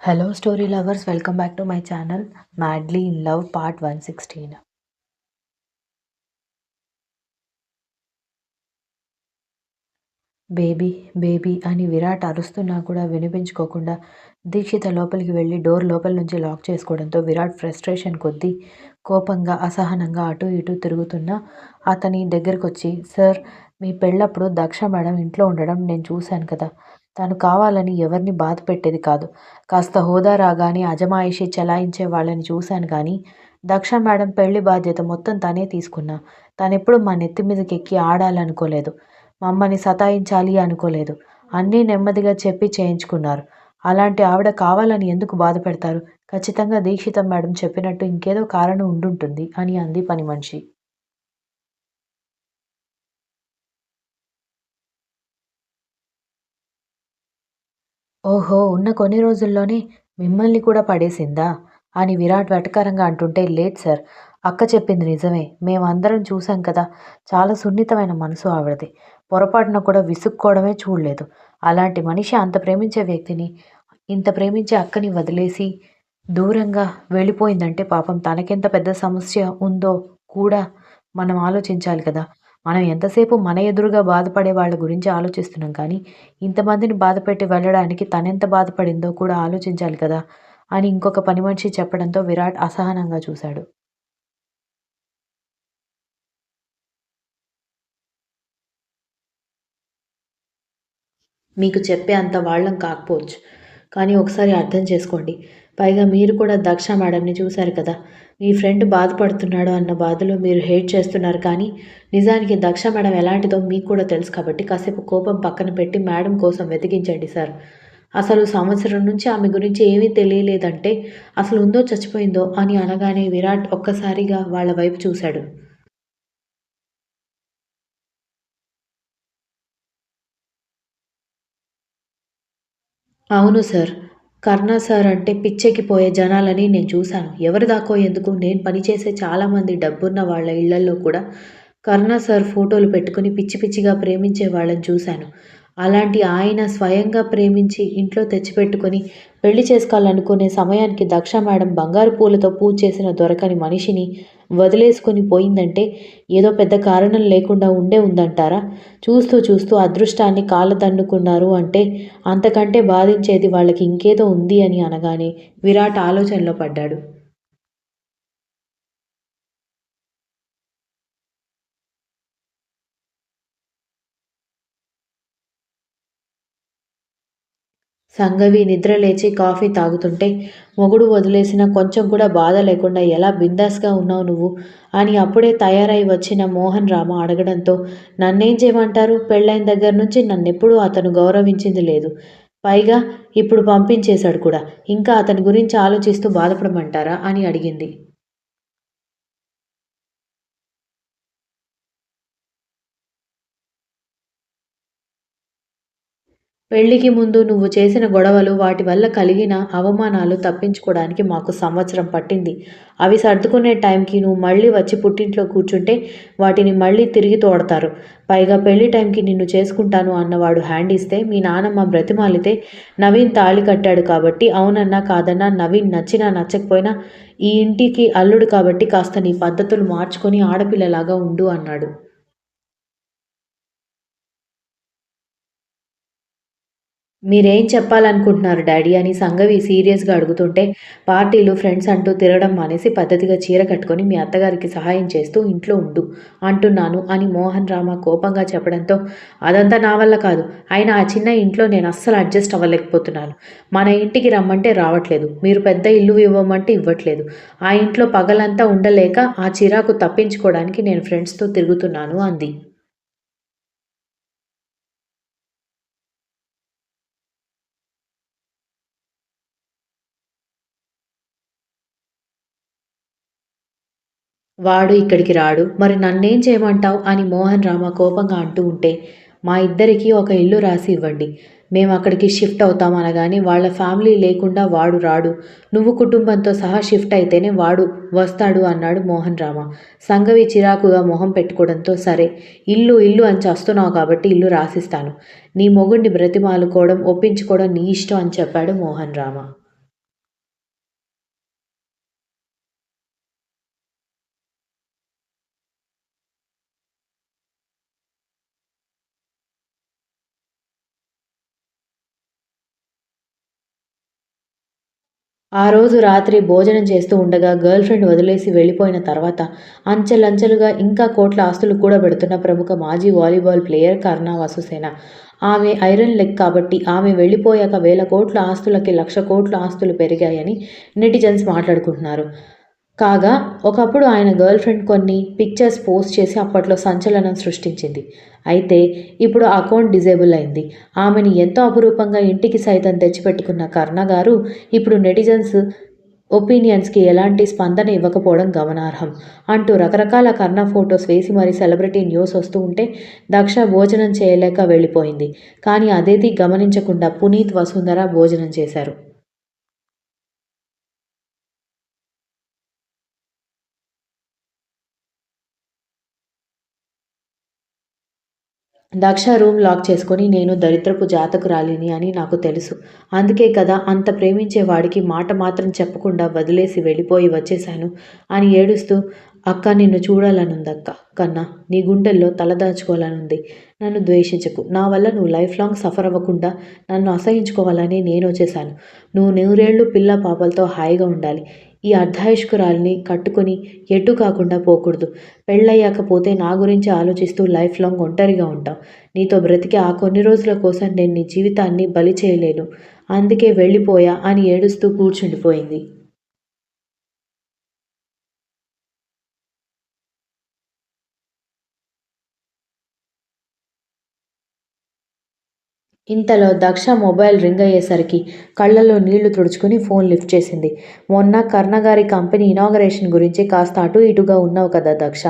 Hello, story lovers. Welcome back to my channel, Madly in Love, Part 116. Baby baby అని విరాట్ అరుస్తున్నా కూడా వినిపించుకోకుండా దీక్షిత లోపలికి వెళ్ళి door లోపల నుంచి లాక్ చేసుకోవడంతో విరాట్ ఫ్రస్ట్రేషన్ కొద్దీ కోపంగా అసహనంగా అటు ఇటు తిరుగుతున్నా అతని దగ్గరకు వచ్చి, సార్, మీ పెళ్ళప్పుడు దక్ష మేడం ఇంట్లో ఉండడం నేను చూశాను కదా. తను కావాలని ఎవరిని బాధ పెట్టేది కాదు. కాస్త హోదా రాగానే అజమాయిషి చలాయించే వాళ్ళని చూశాను కానీ దక్ష మేడం పెళ్లి బాధ్యత మొత్తం తనే తీసుకున్నా. తనెప్పుడు మా నెత్తి మీదకి ఎక్కి ఆడాలనుకోలేదు. మమ్మల్ని సతాయించాలి అనుకోలేదు. అన్నీ నెమ్మదిగా చెప్పి చేయించుకున్నారు. అలాంటి ఆవిడ కావాలని ఎందుకు బాధపెడతారు? ఖచ్చితంగా దీక్షిత మేడం చెప్పినట్టు ఇంకేదో కారణం ఉండుంటుంది అని అంది పనిమనిషి. ఓహో! ఉన్న కొన్ని రోజుల్లోనే మిమ్మల్ని కూడా పడేసిందా? అని విరాట్ వెటకారంగా అంటుంటే, లేదు సార్. అక్క చెప్పింది నిజమే. మేమందరం చూసాం కదా! చాలా సున్నితమైన మనసు ఆవిడది. పొరపాటున కూడా విసుక్కోవడమే చూడలేదు. అలాంటి మనిషి అంత ప్రేమించే వ్యక్తిని, ఇంత ప్రేమించే అక్కని వదిలేసి దూరంగా వెళ్ళిపోయిందంటే పాపం తనకెంత పెద్ద సమస్య ఉందో కూడా మనం ఆలోచించాలి కదా! మనం ఎంతసేపు మన ఎదురుగా బాధపడే వాళ్ళ గురించి ఆలోచిస్తున్నాం కానీ, ఇంతమందిని బాధపెట్టి వెళ్ళడానికి తనెంత బాధపడిందో కూడా ఆలోచించాలి కదా! అని ఇంకొక పనిమనిషి చెప్పడంతో విరాట్ అసహనంగా చూశాడు. మీకు చెప్పే అంత వాళ్ళం కాకపోవచ్చు. కానీ ఒకసారి అర్థం చేసుకోండి. పైగా మీరు కూడా దక్ష మేడంని చూశారు కదా! మీ ఫ్రెండ్ బాధపడుతున్నాడు అన్న బాధలో మీరు హేట్ చేస్తున్నారు కానీ, నిజానికి దక్ష మేడం ఎలాంటిదో మీకు కూడా తెలుసు కాబట్టి కాసేపు కోపం పక్కన పెట్టి మేడం కోసం వెతికించండి సార్. అసలు సంవత్సరం నుంచి ఆమె గురించి ఏమీ తెలియలేదంటే అసలు ఉందో చచ్చిపోయిందో అని అనగానే విరాట్ ఒక్కసారిగా వాళ్ళ వైపు చూశాడు. అవును సార్. కర్ణ సార్ అంటే పిచ్చెక్కిపోయే జనాలని నేను చూశాను. ఎవరి దాకో ఎందుకు, నేను పనిచేసే చాలామంది డబ్బున్న వాళ్ళ ఇళ్లల్లో కూడా కర్ణ సార్ ఫోటోలు పెట్టుకుని పిచ్చి పిచ్చిగా ప్రేమించే వాళ్ళని చూశాను. అలాంటి ఆయన స్వయంగా ప్రేమించి ఇంట్లో తెచ్చిపెట్టుకొని పెళ్లి చేసుకోవాలనుకునే సమయానికి దక్ష మేడం బంగారు పూలతో పూజ చేసిన దొరకని మనిషిని వదిలేసుకొని పోయిందంటే ఏదో పెద్ద కారణం లేకుండా ఉండే ఉందంటారా? చూస్తూ చూస్తూ అదృష్టాన్ని కాళ్ళదన్నుకున్నారు అంటే అంతకంటే బాధించేది వాళ్ళకి ఇంకేదో ఉంది అని అనగానే విరాట్ ఆలోచనలో పడ్డాడు. సంగవి నిద్ర లేచి కాఫీ తాగుతుంటే, మొగుడు వదిలేసినా కొంచెం కూడా బాధ లేకుండా ఎలా బిందాస్‌గా ఉన్నావు నువ్వు అని అప్పుడే తయారై వచ్చిన మోహన్ రామ అడగడంతో, నన్నేం చేయమంటారు? పెళ్ళైన దగ్గర నుంచి నన్నెప్పుడూ అతను గౌరవించింది లేదు. పైగా ఇప్పుడు పంపించేశాడు కూడా. ఇంకా అతని గురించి ఆలోచిస్తూ బాధపడమంటారా? అని అడిగింది. పెళ్ళికి ముందు నువ్వు చేసిన గొడవలు, వాటి వల్ల కలిగిన అవమానాలు తప్పించుకోవడానికి మాకు సంవత్సరం పట్టింది. అవి సర్దుకునే టైంకి నువ్వు మళ్ళీ వచ్చి పుట్టింట్లో కూర్చుంటే వాటిని మళ్ళీ తిరిగి తోడతారు. పైగా పెళ్లి టైంకి నిన్ను చేసుకుంటాను అన్నవాడు హ్యాండ్ ఇస్తే మీ నానమ్మ బ్రతిమాలితే నవీన్ తాళి కట్టాడు కాబట్టి అవునన్నా కాదన్నా నవీన్ నచ్చినా నచ్చకపోయినా ఈ ఇంటికి అల్లుడు కాబట్టి కాస్త నీ పద్ధతులు మార్చుకొని ఆడపిల్లలాగా ఉండు అన్నాడు. మీరేం చెప్పాలనుకుంటున్నారు డాడీ అని సంఘవి సీరియస్గా అడుగుతుంటే, పార్టీలు ఫ్రెండ్స్ అంటూ తిరగడం మానేసి పద్ధతిగా చీర కట్టుకొని మీ అత్తగారికి సహాయం చేస్తూ ఇంట్లో ఉండు అంటున్నాను అని మోహన్ రామ కోపంగా చెప్పడంతో, అదంతా నా వల్ల కాదు. అయినా ఆ చిన్న ఇంట్లో నేను అస్సలు అడ్జస్ట్ అవ్వలేకపోతున్నాను. మన ఇంటికి రమ్మంటే రావట్లేదు. మీరు పెద్ద ఇల్లు ఇవ్వమంటే ఇవ్వట్లేదు. ఆ ఇంట్లో పగలంతా ఉండలేక ఆ చిరాకు తప్పించుకోవడానికి నేను ఫ్రెండ్స్తో తిరుగుతున్నాను అంది. వాడు ఇక్కడికి రాడు. మరి నన్నేం చేయమంటావు? అని మోహన్ రామ కోపంగా అంటూ ఉంటే, మా ఇద్దరికీ ఒక ఇల్లు రాసి ఇవ్వండి. మేమక్కడికి షిఫ్ట్ అవుతాం అనగానే వాళ్ళ ఫ్యామిలీ లేకుండా వాడు రాడు. నువ్వు కుటుంబంతో సహా షిఫ్ట్ అయితేనే వాడు వస్తాడు అన్నాడు మోహన్ రామ. సంగవి చిరాకుగా మొహం పెట్టుకోవడంతో సరే, ఇల్లు ఇల్లు అని చస్తున్నావు కాబట్టి ఇల్లు రాసిస్తాను. నీ మొగుడిని బ్రతిమాలుకోవడం, ఒప్పించుకోవడం నీ ఇష్టం అని చెప్పాడు మోహన్ రామ. ఆ రోజు రాత్రి భోజనం చేస్తూ ఉండగా గర్ల్‌ఫ్రెండ్ వదిలేసి వెళ్ళిపోయిన తర్వాత అంచెలంచెలుగా ఇంకా కోట్ల ఆస్తులు కూడబెడుతున్న ప్రముఖ మాజీ వాలీబాల్ ప్లేయర్ కరుణ వసుసేన. ఆమె ఐరన్ లెగ్ కాబట్టి ఆమె వెళ్ళిపోయాక వేల కోట్ల ఆస్తులకి లక్ష కోట్ల ఆస్తులు పెరిగాయని నెటిజన్స్ మాట్లాడుకుంటున్నారు. కాగా ఒకప్పుడు ఆయన గర్ల్‌ఫ్రెండ్ కొన్ని పిక్చర్స్ పోస్ట్ చేసి అప్పట్లో సంచలనం సృష్టించింది. అయితే ఇప్పుడు ఆ అకౌంట్ డిజేబుల్ అయింది. ఆమెని ఎంతో అపురూపంగా ఇంటికి సైతం తెచ్చిపెట్టుకున్న కరుణ గారు ఇప్పుడు నెటిజన్స్ ఒపీనియన్స్‌కి ఎలాంటి స్పందన ఇవ్వకపోవడం గమనార్హం. అంటూ రకరకాల కరుణ ఫోటోస్ వేసి మరీ సెలబ్రిటీ న్యూస్ వస్తూ ఉంటే దక్ష భోజనం చేయలేక వెళ్ళిపోయింది. కానీ అదేదీ గమనించకుండా పునీత్, వసుంధర భోజనం చేశారు. దక్ష రూమ్ లాక్ చేసుకొని నేను దరిద్రపు జాతకురాలిని అని నాకు తెలుసు. అందుకే కదా అంత ప్రేమించే వాడికి మాట మాత్రం చెప్పకుండా వదిలేసి వెళ్ళిపోయి వచ్చేశాను అని ఏడుస్తూ అక్క నిన్ను చూడాలనుందక్క కన్నా. నీ గుండెల్లో తలదాచుకోవాలనుంది. నన్ను ద్వేషించకు. నా వల్ల నువ్వు లైఫ్ లాంగ్ సఫర్ అవ్వకుండా నన్ను అసహ్యించుకోవాలని నేనొచ్చేశాను. నువ్వు నూరేళ్లు పిల్లా పాపలతో హాయిగా ఉండాలి. ఈ అర్ధాయుష్కురాలిని కట్టుకొని ఎటూ కాకుండా పోకూడదు. పెళ్ళయ్యాక పోతే నా గురించి ఆలోచిస్తూ లైఫ్ లాంగ్ ఒంటరిగా ఉంటావు. నీతో బ్రతికే ఆ కొన్ని రోజుల కోసం నేను నీ జీవితాన్ని బలి చేయలేను. అందుకే వెళ్ళిపోయా అని ఏడుస్తూ కూర్చుండిపోయింది. ఇంతలో దక్ష మొబైల్ రింగ్ అయ్యేసరికి కళ్ళలో నీళ్లు తుడుచుకుని ఫోన్ లిఫ్ట్ చేసింది. మొన్న కర్ణగారి కంపెనీ ఇనాగరేషన్ గురించి కాస్త అటూ ఇటూగా ఉన్నావు కదా దక్ష.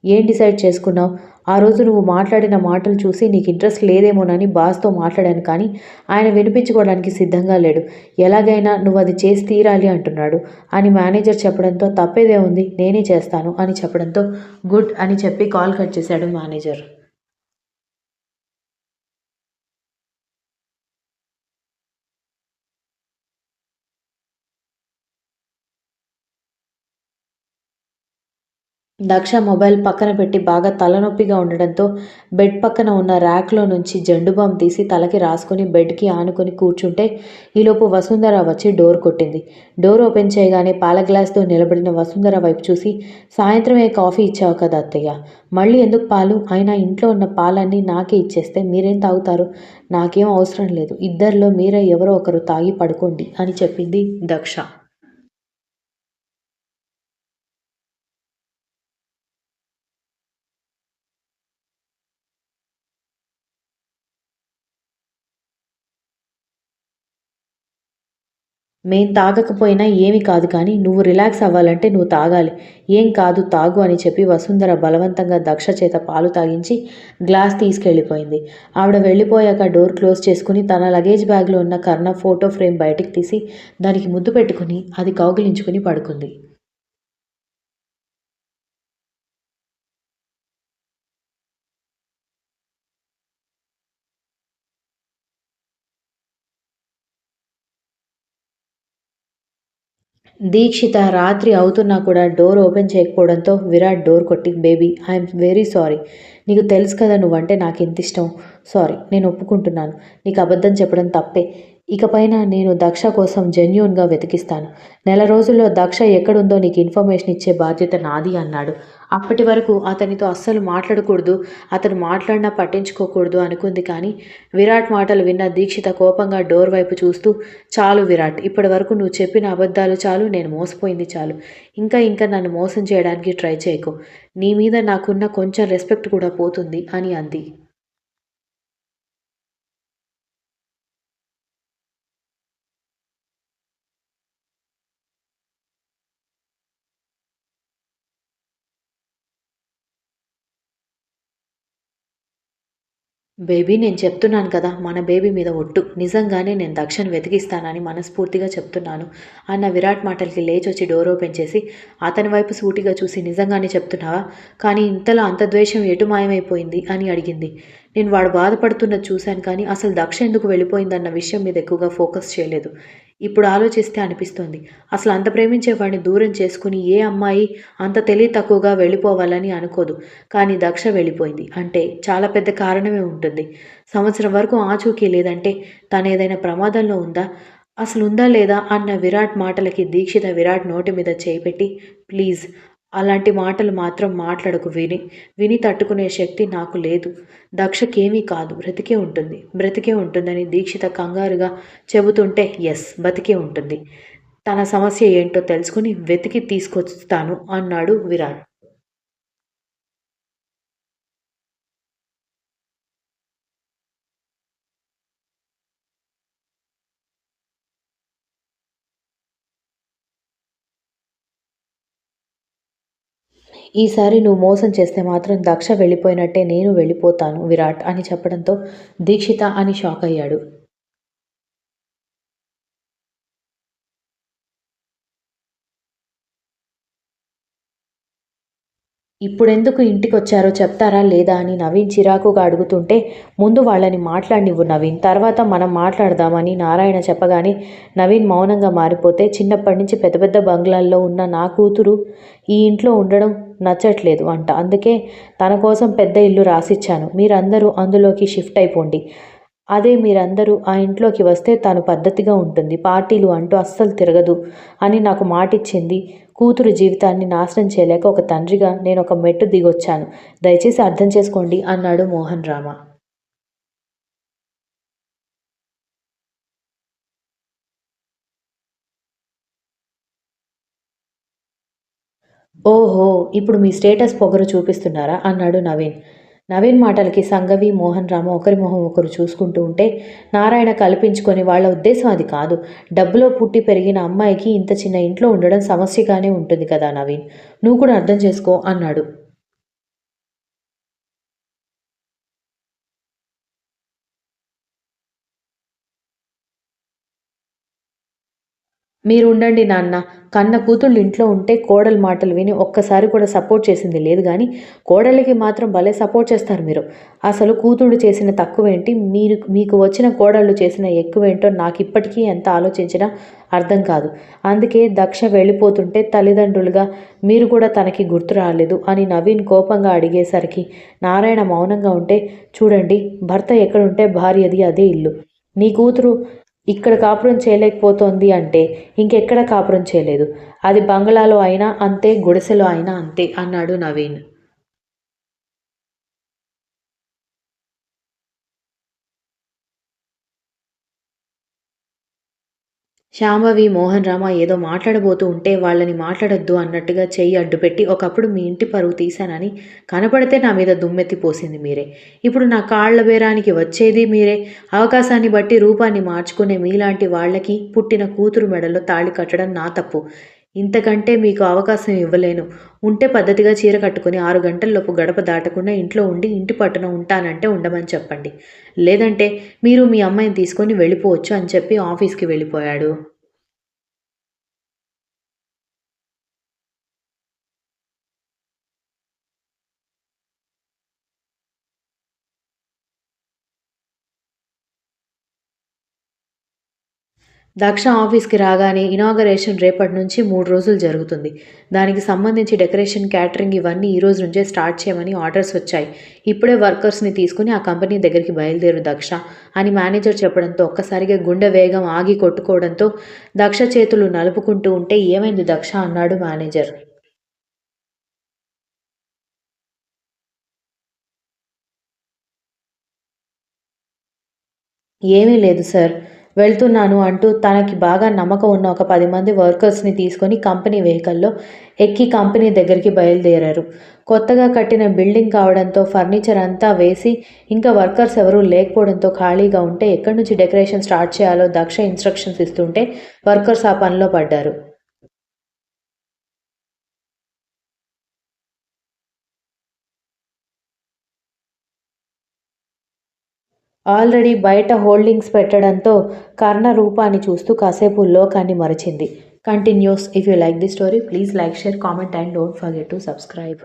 ఏం డిసైడ్ చేసుకున్నావు? ఆ రోజు నువ్వు మాట్లాడిన మాటలు చూసి నీకు ఇంట్రెస్ట్ లేదేమోనని బాస్తో మాట్లాడాను కానీ ఆయన వినిపించుకోవడానికి సిద్ధంగా లేడు. ఎలాగైనా నువ్వు అది చేసి తీరాలి అంటున్నాడు అని మేనేజర్ చెప్పడంతో తప్పేదేముంది నేనే చేస్తాను అని చెప్పడంతో గుడ్ అని చెప్పి కాల్ కట్ చేశాడు మేనేజర్. దక్ష మొబైల్ పక్కన పెట్టి బాగా తలనొప్పిగా ఉండడంతో బెడ్ పక్కన ఉన్న ర్యాక్లో నుంచి జెండు బామ్ తీసి తలకి రాసుకుని బెడ్కి ఆనుకుని కూర్చుంటే ఈలోపు వసుంధర వచ్చి డోర్ కొట్టింది. డోర్ ఓపెన్ చేయగానే పాల గ్లాస్తో నిలబడిన వసుంధర వైపు చూసి సాయంత్రమే కాఫీ ఇచ్చావు కదా అత్తయ్య, మళ్ళీ ఎందుకు పాలు? అయినా ఇంట్లో ఉన్న పాలన్నీ నాకే ఇచ్చేస్తే మీరేం తాగుతారు? నాకేం అవసరం లేదు. ఇద్దరిలో మీరే ఎవరో ఒకరు తాగి పడుకోండి అని చెప్పింది దక్ష. మేం తాగకపోయినా ఏమీ కాదు కానీ నువ్వు రిలాక్స్ అవ్వాలంటే నువ్వు తాగాలి. ఏం కాదు తాగు అని చెప్పి వసుంధర బలవంతంగా దక్ష చేత పాలు తాగించి గ్లాస్ తీసుకెళ్ళిపోయింది. ఆవిడ వెళ్ళిపోయాక డోర్ క్లోజ్ చేసుకుని తన లగేజ్ బ్యాగ్లో ఉన్న కర్ణ ఫోటో ఫ్రేమ్ బయటికి తీసి దానికి ముద్దు పెట్టుకుని అది కౌగిలించుకుని పడుకుంది. దీక్షిత రాత్రి అవుతున్నా కూడా డోర్ ఓపెన్ చేయకపోవడంతో విరాట్ డోర్ కొట్టి బేబీ ఐఎమ్ వెరీ సారీ. నీకు తెలుసు కదా నువ్వంటే నాకెంతిష్టమో. సారీ నేను ఒప్పుకుంటున్నాను. నీకు అబద్ధం చెప్పడం తప్పే. ఇకపైన నేను దక్ష కోసం జెన్యూన్గా వెతికిస్తాను. నెల రోజుల్లో దక్ష ఎక్కడుందో నీకు ఇన్ఫర్మేషన్ ఇచ్చే బాధ్యత నాది అన్నాడు. అప్పటి వరకు అతనితో అస్సలు మాట్లాడకూడదు, అతను మాట్లాడినా పట్టించుకోకూడదు అనుకుంది కానీ విరాట్ మాటలు విన్న దీక్షిత కోపంగా డోర్ వైపు చూస్తూ చాలు విరాట్, ఇప్పటి వరకు నువ్వు చెప్పిన అబద్ధాలు చాలు, నేను మోసపోయింది చాలు. ఇంకా ఇంకా నన్ను మోసం చేయడానికి ట్రై చేయకు. నీ మీద నాకున్న కొంచెం రెస్పెక్ట్ కూడా పోతుంది అని అంది. బేబీ నేను చెప్తున్నాను కదా మన బేబీ మీద ఒట్టు. నిజంగానే నేను దక్షను వెతికిస్తానని మనస్ఫూర్తిగా చెప్తున్నాను అన్న విరాట్ మాటలకి లేచొచ్చి డోర్ ఓపెన్ చేసి అతని వైపు సూటిగా చూసి నిజంగానే చెప్తున్నావా? కానీ ఇంతలో అంత ద్వేషం ఎటు మాయమైపోయింది అని అడిగింది. నేను వాడు బాధపడుతున్నది చూశాను కానీ అసలు దక్ష ఎందుకు వెళ్ళిపోయిందన్న విషయం మీద ఎక్కువగా ఫోకస్ చేయలేదు. ఇప్పుడు ఆలోచిస్తే అనిపిస్తోంది. అసలు అంత ప్రేమించే వాడిని దూరం చేసుకుని ఏ అమ్మాయి అంత తెలివి తక్కువగా వెళ్ళిపోవాలని అనుకోదు. కానీ దక్ష వెళ్ళిపోయింది అంటే చాలా పెద్ద కారణమే ఉంటుంది. సంవత్సరం వరకు ఆచూకీ లేదంటే తనేదైనా ప్రమాదంలో ఉందా? అసలుందా లేదా అన్న విరాట్ మాటలకి దీక్షిత విరాట్ నోటి మీద చేయి పెట్టి, ప్లీజ్ అలాంటి మాటలు మాత్రం మాట్లాడకు విని. విని తట్టుకునే శక్తి నాకు లేదు. దక్షకేమీ కాదు, బ్రతికే ఉంటుంది. బ్రతికే ఉంటుందని దీక్షిత కంగారుగా చెబుతుంటే ఎస్ బతికే ఉంటుంది. తన సమస్య ఏంటో తెలుసుకుని వెతికి తీసుకొస్తాను అన్నాడు విరాట్. ఈసారి నువ్వు మోసం చేస్తే మాత్రం దక్ష వెళ్ళిపోయినట్టే నేను వెళ్ళిపోతాను విరాట్ అని చెప్పడంతో దీక్షిత అని షాక్ అయ్యాడు. ఇప్పుడెందుకు ఇంటికొచ్చారో చెప్తారా లేదా అని నవీన్ చిరాకుగా అడుగుతుంటే, ముందు వాళ్ళని మాట్లాడనివ్వు నవీన్, తర్వాత మనం మాట్లాడదామని నారాయణ చెప్పగానే నవీన్ మౌనంగా మారిపోతే, చిన్నప్పటి నుంచి పెద్ద పెద్ద బంగ్లాల్లో ఉన్న నా కూతురు ఈ ఇంట్లో ఉండడం నచ్చట్లేదు అంట. అందుకే తన కోసం పెద్ద ఇల్లు రాసిచ్చాను. మీరందరూ అందులోకి షిఫ్ట్ అయిపోండి. అదే మీరందరూ ఆ ఇంట్లోకి వస్తే తను పద్ధతిగా ఉంటుంది. పార్టీలు అంటూ అస్సలు తిరగదు అని నాకు మాటిచ్చింది. కూతురు జీవితాన్ని నాశనం చేయలేక ఒక తండ్రిగా నేను ఒక మెట్టు దిగొచ్చాను. దయచేసి అర్థం చేసుకోండి అన్నాడు మోహన్ రామ. ఓహో! ఇప్పుడు మీ స్టేటస్ పొగరు చూపిస్తున్నారా అన్నాడు నవీన్. నవీన్ మాటలకి సంఘవి, మోహన్ రామ ఒకరి మొహం ఒకరు చూసుకుంటూ ఉంటే, నారాయణ కల్పించుకొని వాళ్ళ ఉద్దేశం అది కాదు. డబ్బులో పుట్టి పెరిగిన అమ్మాయికి ఇంత చిన్న ఇంట్లో ఉండడం సమస్యగానే ఉంటుంది కదా నవీన్. నువ్వు కూడా అర్థం చేసుకో అన్నాడు. మీరుండండి నాన్న. కన్న కూతుళ్ళు ఇంట్లో ఉంటే కోడలు మాటలు విని ఒక్కసారి కూడా సపోర్ట్ చేసింది లేదు గానీ, కోడలికి మాత్రం భలే సపోర్ట్ చేస్తారు మీరు. అసలు కూతుళ్ళు చేసిన తక్కువేంటి, మీకు వచ్చిన కోడళ్ళు చేసిన ఎక్కువేంటో నాకిప్పటికీ ఎంత ఆలోచించినా అర్థం కాదు. అందుకే దక్ష వెళ్ళిపోతుంటే తల్లిదండ్రులుగా మీరు కూడా తనకి గుర్తు రాలేదు అని నవీన్ కోపంగా అడిగేసరికి నారాయణ మౌనంగా ఉంటే, చూడండి భర్త ఎక్కడుంటే భార్యది అదే ఇల్లు. నీ కూతురు ఇక్కడ కాపురం చేయలేకపోతోంది అంటే ఇంకెక్కడ కాపురం చేయలేదు. అది బంగళాలో అయినా అంతే, గుడిసెలో అయినా అంతే అన్నాడు నవీన్. శాంభవి, మోహన్ రామ ఏదో మాట్లాడబోతూ ఉంటే వాళ్ళని మాట్లాడొద్దు అన్నట్టుగా చెయ్యి అడ్డుపెట్టి, ఒకప్పుడు మీ ఇంటి పరువు తీశానని కనపడితే నా మీద దుమ్మెత్తి పోసింది మీరే. ఇప్పుడు నా కాళ్ల బేరానికి వచ్చేది మీరే. అవకాశాన్ని బట్టి రూపాన్ని మార్చుకునే మీలాంటి వాళ్ళకి పుట్టిన కూతురు మెడలో తాళి కట్టడం నా తప్పు. ఇంతకంటే మీకు అవకాశం ఇవ్వలేను. ఉంటే పద్ధతిగా చీర కట్టుకుని 6 గంటల్లోపు గడప దాటకుండా ఇంట్లో ఉండి ఇంటి పట్టున ఉంటానంటే ఉండమని చెప్పండి. లేదంటే మీరు మీ అమ్మాయిని తీసుకొని వెళ్ళిపోవచ్చు అని చెప్పి ఆఫీస్‌కి వెళ్ళిపోయాడు. దక్ష ఆఫీస్‌కి రాగానే ఇనాగరేషన్ రేపటి నుంచి 3 రోజులు జరుగుతుంది. దానికి సంబంధించి డెకరేషన్, క్యాటరింగ్ ఇవన్నీ ఈ రోజు నుంచే స్టార్ట్ చేయమని ఆర్డర్స్ వచ్చాయి. ఇప్పుడే వర్కర్స్‌ని తీసుకొని ఆ కంపెనీ దగ్గరికి బయలుదేరు దక్ష అని మేనేజర్ చెప్పడంతో ఒక్కసారిగా గుండె వేగం ఆగి కొట్టుకోవడంతో దక్ష చేతులు నలుపుకుంటూ ఉంటే, ఏమైంది దక్ష అన్నాడు మేనేజర్. ఏమీ లేదు సార్. వెళ్తున్నాను అంటూ తనకి బాగా నమ్మకం ఉన్న ఒక 10 మంది వర్కర్స్‌ని తీసుకొని కంపెనీ వెహికల్‌లో ఎక్కి కంపెనీ దగ్గరికి బయలుదేరారు. కొత్తగా కట్టిన బిల్డింగ్ కావడంతో ఫర్నిచర్ అంతా వేసి, ఇంకా వర్కర్స్ ఎవరూ లేకపోవడంతో ఖాళీగా ఉంటే ఎక్కడి నుంచి డెకరేషన్ స్టార్ట్ చేయాలో దక్ష ఇన్‌స్ట్రక్షన్స్ ఇస్తుంటే వర్కర్స్ ఆ పనిలో పడ్డారు. ఆల్రెడీ బయట హోర్డింగ్స్ పెట్టడంతో కర్ణ రూపాన్ని చూస్తూ కాసేపు లోకాన్ని మరచింది. Continues. If you like the story please like, share, comment and don't forget to subscribe.